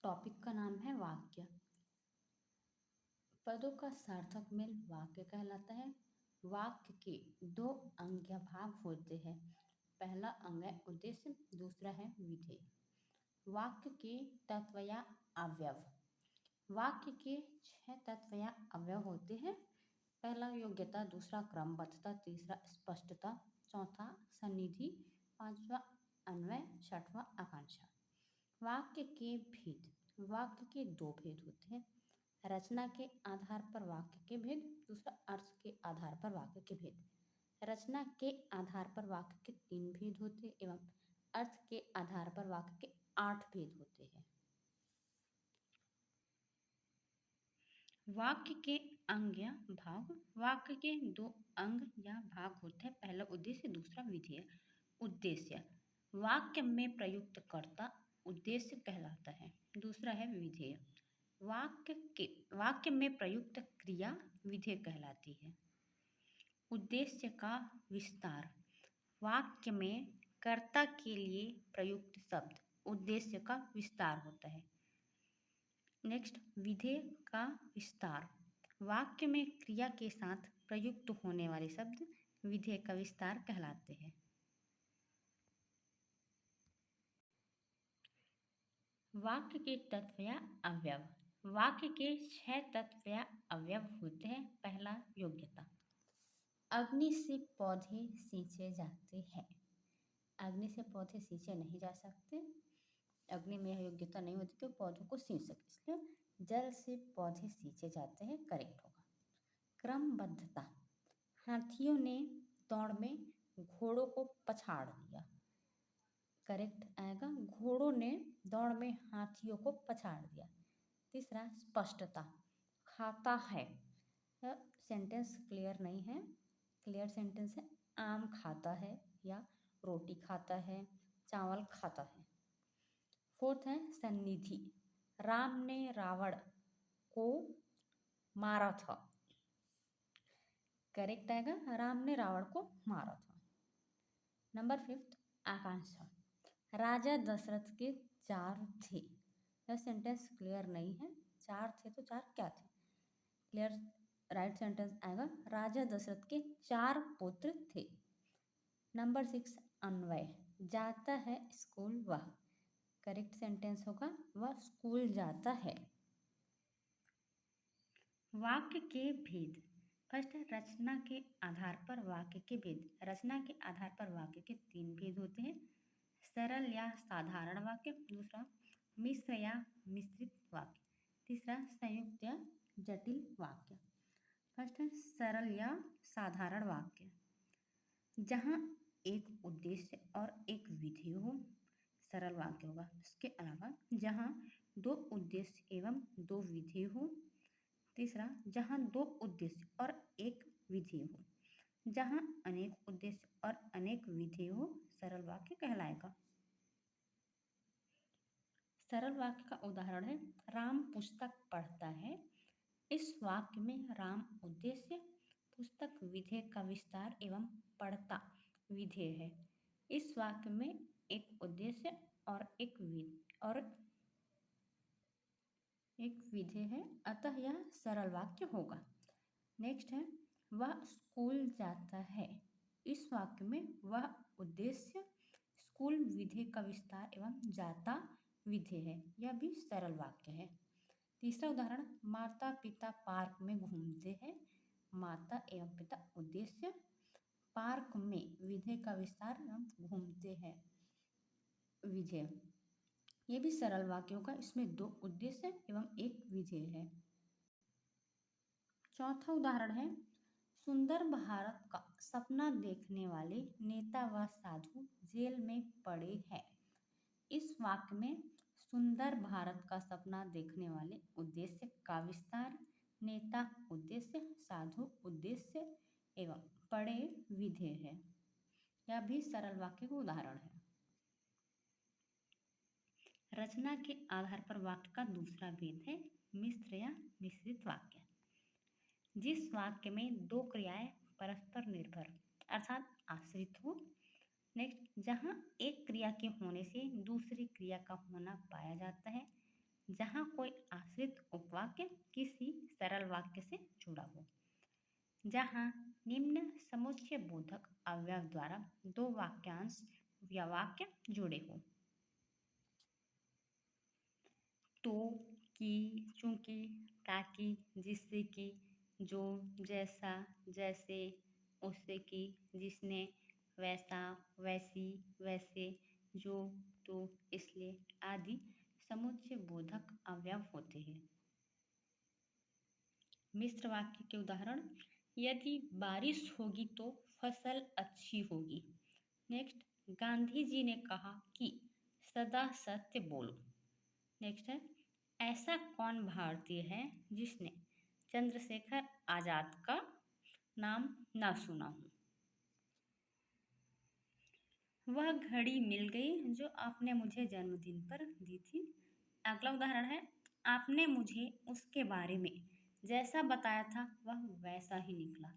Topic का नाम है वाक्य। पदों का सार्थक मेल वाक्य कहलाता है। वाक्य के दो अंग या भाग होते हैं। पहला अंग है उद्देश्य, दूसरा है विधेय। वाक्य के तत्व या अवयव। वाक्य के 6 तत्व या अवयव होते हैं। पहला योग्यता, दूसरा क्रमबद्धता, तीसरा स्पष्टता, चौथा सन्निधि, पांचवा अन्वय, छठवां आकांक्षा। वाक्य के भेद। वाक्य के दो भेद होते हैं। रचना के आधार पर वाक्य के भेद, दूसरा अर्थ के आधार पर वाक्य के भेद। रचना के आधार पर वाक्य के 3 भेद होते हैं एवं अर्थ के आधार पर वाक्य के 8 भेद होते हैं। वाक्य के अंग या भाग। वाक्य के दो अंग या भाग होते हैं। पहला उद्देश्य, दूसरा विधेय। उद्देश्य वाक्य में प्रयुक्त कर्ता उद्देश्य कहलाता है। दूसरा है विधेय। वाक्य में प्रयुक्त क्रिया विधेय कहलाती है। उद्देश्य का विस्तार। वाक्य में कर्ता के लिए प्रयुक्त शब्द उद्देश्य का विस्तार होता है। नेक्स्ट, विधेय का विस्तार। वाक्य में क्रिया के साथ प्रयुक्त होने वाले शब्द विधेय का विस्तार कहलाते हैं। वाक्य के तत्व या अवयव। वाक्य के 6 तत्व या अवयव होते हैं। पहला योग्यता। अग्नि से पौधे सींचे जाते हैं। अग्नि से पौधे सींचे नहीं जा सकते। अग्नि में यह योग्यता नहीं होती कि पौधों को सींच सके, इसलिए जल से पौधे सींचे जाते हैं, करेक्ट होगा। क्रमबद्धता। हाथियों ने दौड़ में घोड़ों को पछाड़ दिया, करेक्ट आएगा। घोड़ों ने दौड़ में हाथियों को पछाड़ दिया। तीसरा स्पष्टता। खाता है, सेंटेंस क्लियर नहीं है। क्लियर सेंटेंस है आम खाता है या रोटी खाता है, चावल खाता है। फोर्थ है सन्निधि। राम ने रावण को मारा था, करेक्ट आएगा। राम ने रावण को मारा था। नंबर 5 आकांक्षा। राजा दशरथ के 4 थे। यह सेंटेंस क्लियर नहीं है। 4 थे तो 4 क्या थे? क्लियर राइट सेंटेंस आएगा, राजा दशरथ के 4 पुत्र थे। नंबर 6 अन्वय। जाता है स्कूल वह, करेक्ट सेंटेंस होगा वह स्कूल जाता है। वाक्य के भेद। फर्स्ट है रचना के आधार पर वाक्य के भेद। रचना के आधार पर वाक्य के 3 भेद होते हैं। सरल या साधारण वाक्य, दूसरा मिश्र या मिश्रित वाक्य, तीसरा संयुक्त या जटिल वाक्य। फर्स्ट है सरल या साधारण वाक्य। जहाँ एक उद्देश्य और एक विधेय हो, सरल वाक्य होगा। इसके अलावा जहाँ 2 उद्देश्य एवं 2 विधेय हो। तीसरा, जहाँ 2 उद्देश्य और 1 विधेय हो। जहाँ अनेक उद्देश्य और अनेक विधेय हो, सरल वाक्य कहलाएगा। सरल वाक्य का उदाहरण है राम पुस्तक पढ़ता है। इस वाक्य में राम उद्देश्य, पुस्तक विधेय का विस्तार एवं पढ़ता विधेय है। इस वाक्य में एक उद्देश्य और एक विधेय है, अतः यह सरल वाक्य होगा। नेक्स्ट है वह स्कूल जाता है। इस वाक्य में वह उद्देश्य, स्कूल विधेय का विस्तार एवं जाता विधेय है, यह भी सरल वाक्य है। तीसरा उदाहरण, माता पिता पार्क में घूमते हैं। माता एवं पिता उद्देश्य, पार्क में विधेय का विस्तार एवं घूमते हैं विधेय, ये भी सरल वाक्य होगा। इसमें 2 उद्देश्य एवं 1 विधेय है। चौथा उदाहरण है सुंदर भारत का सपना देखने वाले नेता व साधु जेल में पड़े हैं। इस वाक्य में सुंदर भारत का सपना देखने वाले उद्देश्य का विस्तार, नेता उद्देश्य, साधु उद्देश्य एवं पड़े विधेय है। यह भी सरल वाक्य का उदाहरण है। रचना के आधार पर वाक्य का दूसरा भेद है मिश्र या मिश्रित वाक्य। जिस वाक्य में 2 क्रियाएं परस्पर निर्भर अर्थात आश्रित हो। नेक्स्ट, जहाँ एक क्रिया के होने से दूसरी क्रिया का होना पाया जाता है। जहाँ कोई आश्रित उपवाक्य किसी सरल वाक्य से जुड़ा हो। जहाँ निम्न समुच्चय बोधक अवयव द्वारा दो वाक्यांश या वाक्य जुड़े हो। तो, कि, चूंकि, ताकि, जिससे कि, जो, जैसा, जैसे, उससे कि, जिसने, वैसा, वैसी, वैसे, जो, तो, इसलिए आदि समुच्चय बोधक अवयव होते हैं। मिश्र वाक्य के उदाहरण: यदि बारिश होगी तो फसल अच्छी होगी। नेक्स्ट, गांधी जी ने कहा कि सदा सत्य बोलो। नेक्स्ट है, ऐसा कौन भारतीय है जिसने चंद्रशेखर आजाद का नाम ना सुना हो। वह घड़ी मिल गई जो आपने मुझे जन्मदिन पर दी थी। अगला उदाहरण है, आपने मुझे उसके बारे में जैसा बताया था वह वैसा ही निकला।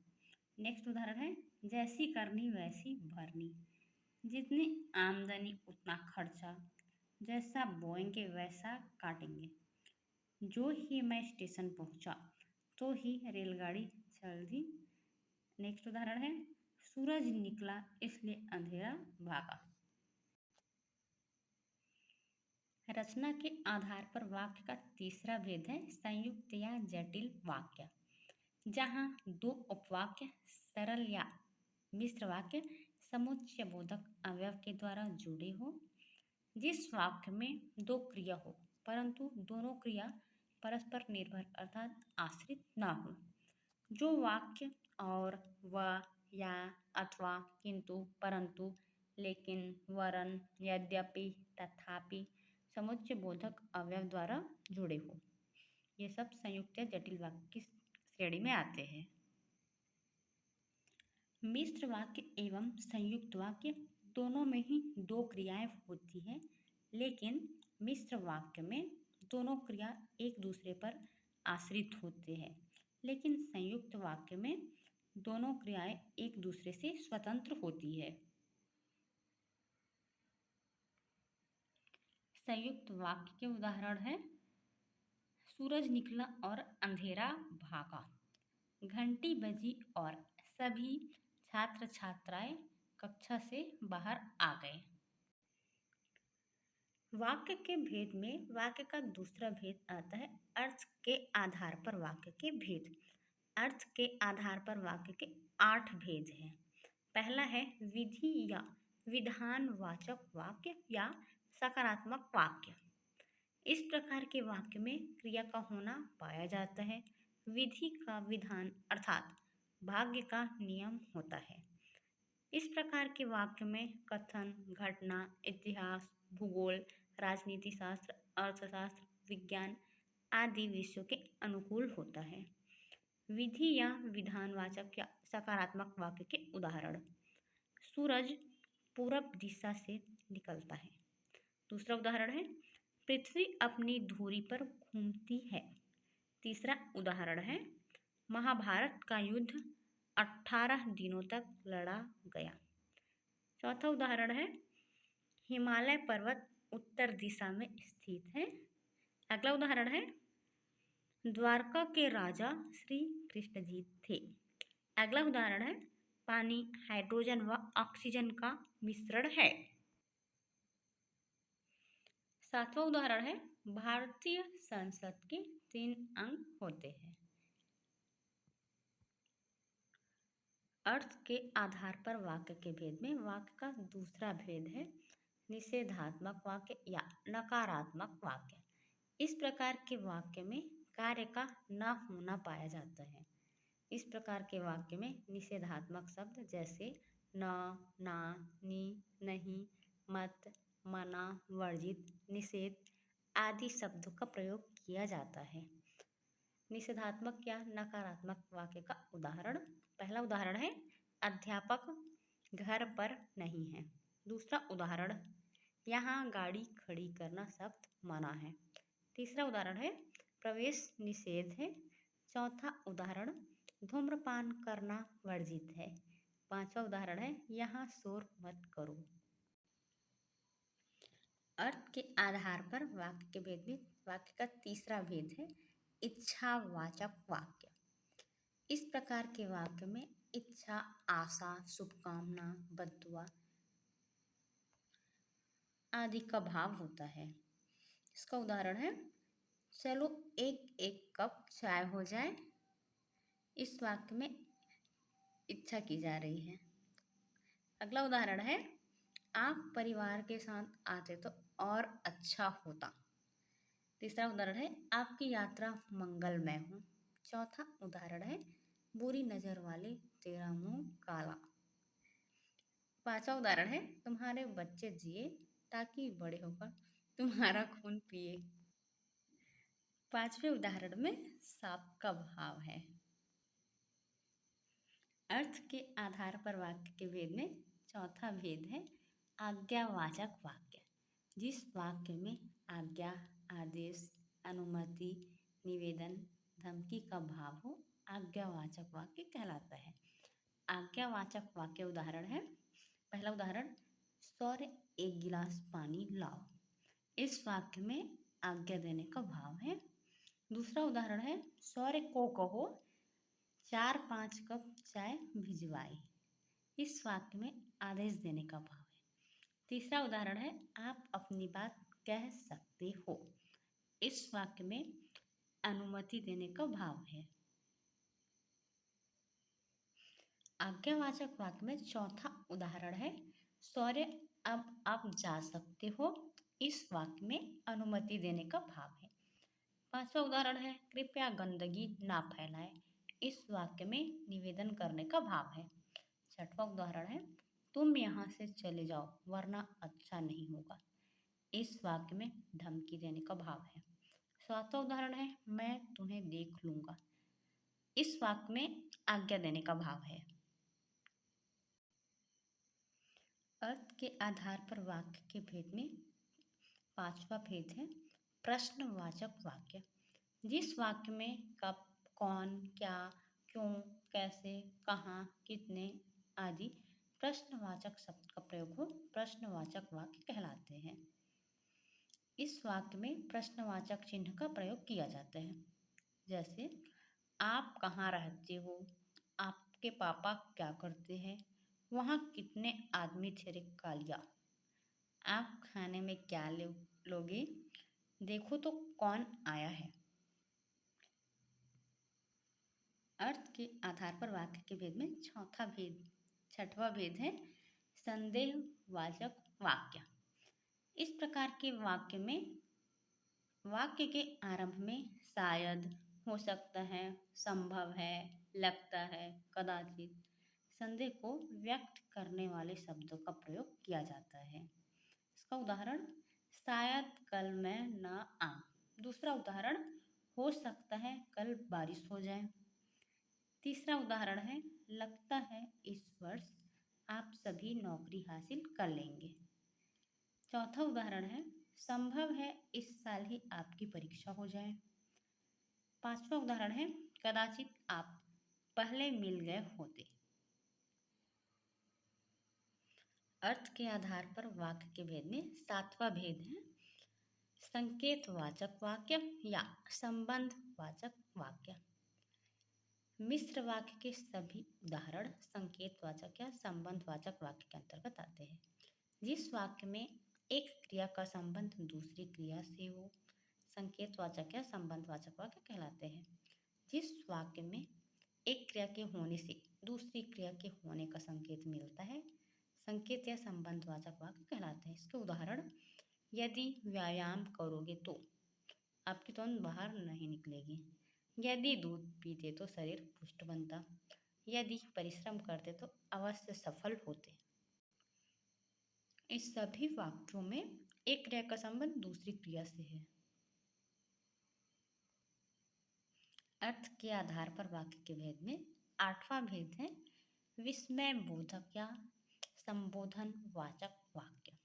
नेक्स्ट उदाहरण है, जैसी करनी वैसी भरनी। जितनी आमदनी उतना खर्चा, जैसा बोएंगे वैसा काटेंगे। जो ही मैं स्टेशन पहुंचा तो ही रेलगाड़ी चल दी। नेक्स्ट उदाहरण है, सूरज निकला इसलिए अंधेरा भागा। रचना के आधार पर वाक्य का तीसरा भेद है संयुक्त या जटिल वाक्य। जहाँ दो उपवाक्य सरल या मिश्र वाक्य समुच्चय बोधक अवयव के द्वारा जुड़े हो। जिस वाक्य में दो क्रिया हो परंतु दोनों क्रिया परस्पर निर्भर अर्थात आश्रित ना हो। जो वाक्य और, व, या, अथवा, किंतु, परंतु, लेकिन, वरन, यद्यपि, तथापि समुच्चय बोधक अवयव द्वारा जुड़े हो, ये सब संयुक्त या जटिल वाक्य की श्रेणी में आते हैं। मिश्र वाक्य एवं संयुक्त वाक्य दोनों में ही दो क्रियाएं होती हैं, लेकिन मिश्र वाक्य में दोनों क्रिया एक दूसरे पर आश्रित होते हैं, लेकिन संयुक्त वाक्य में दोनों क्रियाएं एक दूसरे से स्वतंत्र होती है। संयुक्त वाक्य के उदाहरण है, सूरज निकला और अंधेरा भागा। घंटी बजी और सभी छात्र छात्राएं कक्षा से बाहर आ गए। वाक्य के भेद में वाक्य का दूसरा भेद आता है अर्थ के आधार पर वाक्य के भेद। अर्थ के आधार पर वाक्य के 8 भेद हैं। पहला है विधि या विधानवाचक वाक्य या सकारात्मक वाक्य। इस प्रकार के वाक्य में क्रिया का होना पाया जाता है। विधि का विधान अर्थात भाग्य का नियम होता है। इस प्रकार के वाक्य में कथन, घटना, इतिहास, भूगोल, राजनीति शास्त्र, अर्थशास्त्र, विज्ञान आदि विषयों के अनुकूल होता है। विधि या विधानवाचक या सकारात्मक वाक्य के उदाहरण: सूरज पूरब दिशा से निकलता है। दूसरा उदाहरण है, पृथ्वी अपनी धुरी पर घूमती है। तीसरा उदाहरण है, महाभारत का युद्ध 18 दिनों तक लड़ा गया। चौथा उदाहरण है, हिमालय पर्वत उत्तर दिशा में स्थित है। अगला उदाहरण है, द्वारका के राजा श्री कृष्ण जी थे। अगला उदाहरण है, पानी हाइड्रोजन व ऑक्सीजन का मिश्रण है। सातवां उदाहरण है, भारतीय संसद के 3 अंग होते हैं। अर्थ के आधार पर वाक्य के भेद में वाक्य का दूसरा भेद है निषेधात्मक वाक्य या नकारात्मक वाक्य। इस प्रकार के वाक्य में कार्य का न होना पाया जाता है। इस प्रकार के वाक्य में निषेधात्मक शब्द जैसे न, ना, नी, नहीं, मत, मना, वर्जित, निषेध आदि शब्दों का प्रयोग किया जाता है। निषेधात्मक या नकारात्मक वाक्य का उदाहरण: पहला उदाहरण है, अध्यापक घर पर नहीं है। दूसरा उदाहरण, यहाँ गाड़ी खड़ी करना सख्त मना है। तीसरा उदाहरण है, प्रवेश निषेध है। चौथा उदाहरण, धूम्रपान करना वर्जित है। पांचवा उदाहरण है, यहाँ शोर मत करो। अर्थ के आधार पर वाक्य के भेद में वाक्य का तीसरा भेद है इच्छावाचक वाक्य। इस प्रकार के वाक्य में इच्छा, आशा, शुभकामना, बद्दुआ आदि का भाव होता है। इसका उदाहरण है, चलो एक एक कप चाय हो जाए। इस वाक्य में इच्छा की जा रही है। अगला उदाहरण है, आप परिवार के साथ आते तो और अच्छा होता। तीसरा उदाहरण है, आपकी यात्रा मंगलमय हो। चौथा उदाहरण है, बुरी नजर वाले तेरा मुंह काला। पांचवा उदाहरण है, तुम्हारे बच्चे जिए ताकि बड़े होकर तुम्हारा खून पिए। पांचवें उदाहरण में सांप का भाव है। अर्थ के आधार पर वाक्य के भेद में चौथा भेद है आज्ञावाचक वाक्य। जिस वाक्य में आज्ञा, आदेश, अनुमति, निवेदन, धमकी का भाव हो, आज्ञावाचक वाक्य कहलाता है। आज्ञावाचक वाक्य उदाहरण है, पहला उदाहरण, सौर्य एक गिलास पानी लाओ। इस वाक्य में आज्ञा देने का भाव है। दूसरा उदाहरण है, सौर्य को कहो 4-5 कप चाय भिजवाए। इस वाक्य में आदेश देने का भाव है। तीसरा उदाहरण है, आप अपनी बात कह सकते हो। इस वाक्य में अनुमति देने का भाव है। आज्ञावाचक वाक्य में चौथा उदाहरण है, सौर्य अब आप जा सकते हो। इस वाक्य में अनुमति देने का भाव है। पांचवा उदाहरण है, कृपया गंदगी ना फैलाए। इस वाक्य में निवेदन करने का भाव है। छठवां उदाहरण है, तुम यहाँ से चले जाओ वरना अच्छा नहीं होगा। इस वाक्य में धमकी देने का भाव है। सातवां उदाहरण है, मैं तुम्हें देख लूंगा। इस वाक्य में आज्ञा देने का भाव है। अर्थ के आधार पर वाक्य के भेद में पांचवा भेद है प्रश्नवाचक वाक्य। जिस वाक्य में कब, कौन, क्या, क्यों, कैसे, कहाँ, कितने आदि प्रश्नवाचक शब्द का प्रयोग हो, प्रश्नवाचक वाक्य कहलाते हैं। इस वाक्य में प्रश्नवाचक चिन्ह का प्रयोग किया जाता है। जैसे, आप कहाँ रहते हो, आपके पापा क्या करते हैं, वहाँ कितने आदमी थे रे कालिया, आप खाने में क्या लोगे, देखो तो कौन आया है। अर्थ के आधार पर वाक्य के भेद में छठवां भेद है संदेहवाचक वाक्य। इस प्रकार के वाक्य में वाक्य के आरंभ में शायद, हो सकता है, संभव है, लगता है, कदाचित संदेह को व्यक्त करने वाले शब्दों का प्रयोग किया जाता है। इसका उदाहरण, शायद कल मैं न आऊं। दूसरा उदाहरण, हो सकता है कल बारिश हो जाए। तीसरा उदाहरण है, लगता है इस वर्ष आप सभी नौकरी हासिल कर लेंगे। चौथा उदाहरण है, संभव है इस साल ही आपकी परीक्षा हो जाए। पांचवा उदाहरण है, कदाचित आप पहले मिल गए होते। अर्थ के आधार पर वाक्य के भेद में सातवां भेद है संकेतवाचक वाक्य या संबंधवाचक वाक्य। मिश्र वाक्य के सभी उदाहरण संकेतवाचक या संबंधवाचक वाक्य के अंतर्गत आते हैं। जिस वाक्य में एक क्रिया का संबंध दूसरी क्रिया से हो, संकेतवाचक या संबंधवाचक वाक्य कहलाते हैं। जिस वाक्य में एक क्रिया के होने से दूसरी क्रिया के होने का संकेत मिलता है, संकेत या संबंधवाचक वाक्य कहलाते हैं। इसके उदाहरण, यदि व्यायाम करोगे तो आपकी त्वचा बाहर नहीं निकलेगी। यदि दूध पीते तो शरीर पुष्ट बनता। यदि परिश्रम करते तो अवश्य सफल होते। इस सभी वाक्यों में एक क्रिया का संबंध दूसरी क्रिया से है। अर्थ के आधार पर वाक्य के भेद में आठवां भेद है विस्मय बोधक या संबोधन वाचक वाक्य।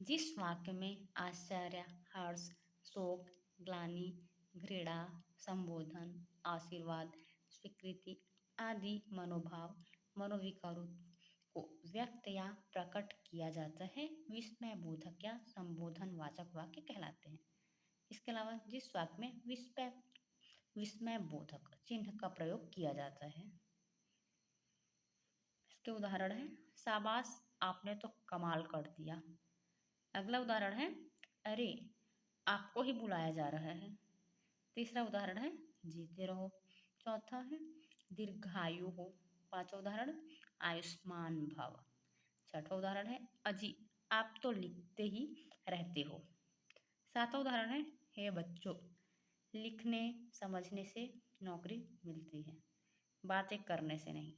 जिस वाक्य में आश्चर्य, हर्ष, शोक, ग्लानि, घृणा, संबोधन, आशीर्वाद, स्वीकृति आदि मनोभाव, मनोविकारों को व्यक्त या प्रकट किया जाता है विस्मय बोधक या संबोधन वाचक वाक्य कहलाते हैं। इसके अलावा जिस वाक्य में विस्मय बोधक चिन्ह का प्रयोग किया जाता है, इसके उदाहरण है शाबाश आपने तो कमाल कर दिया। अगला उदाहरण है अरे आपको ही बुलाया जा रहा है। तीसरा उदाहरण है जीते रहो। चौथा है दीर्घायु हो। पांचवा उदाहरण आयुष्मान भव। छठवां उदाहरण है अजी आप तो लिखते ही रहते हो। सातवां उदाहरण है हे बच्चों लिखने समझने से नौकरी मिलती है, बातें करने से नहीं।